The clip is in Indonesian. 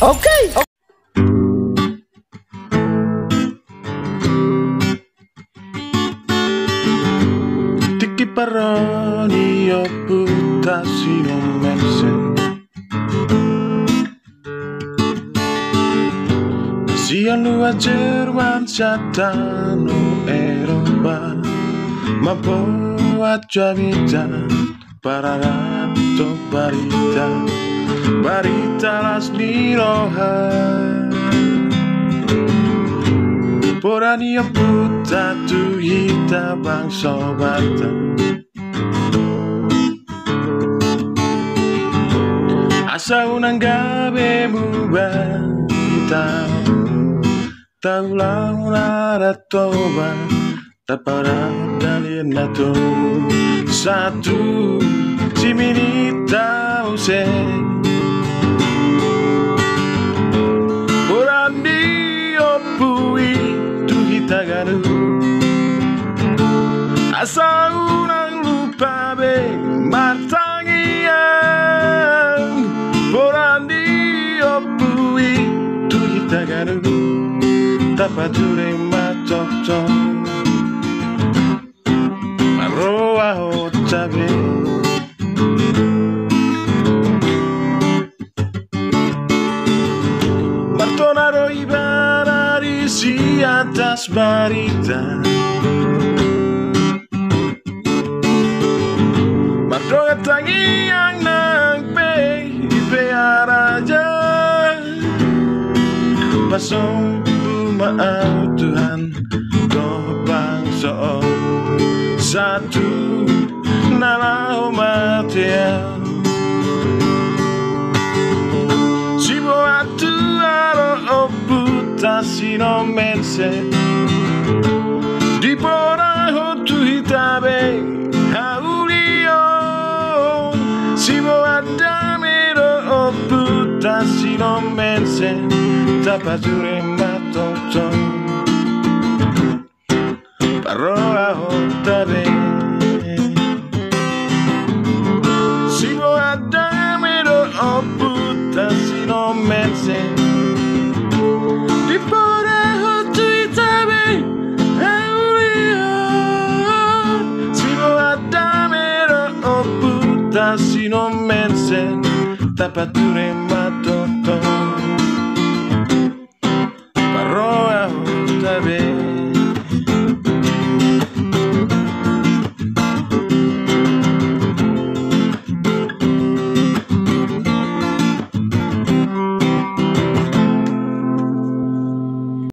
Okay. Ti paroni io buttassi non mense Sian lu Jerman catano Eropa ma buat jamita para rato barita las liroha Porani io butta tu hita bang sobata Asa unang gabi mubah Tahu lang naratoba Taparang dalin na to Satu si minita use Porandi opui tu hitagaru Asa unang lupa be martangian Porandi opui tu hitagaru Tapature matokto Maroa hotabe Martonaro ibarari si atas barita Mardoga tangi yang nang pe araja Pasong maaf Tuhan Doh bangsa Satu Nalau matia Sibo atu aro oputasi no mense Di pora hotu hitabe Haulio Sibo adame ro oputasi no mense Tapature matokto Paroa hotabe Sibo adame ro oputasi no mense Di pora hotu hitabe Haulio Sibo adame ro oputasi no mense Tapature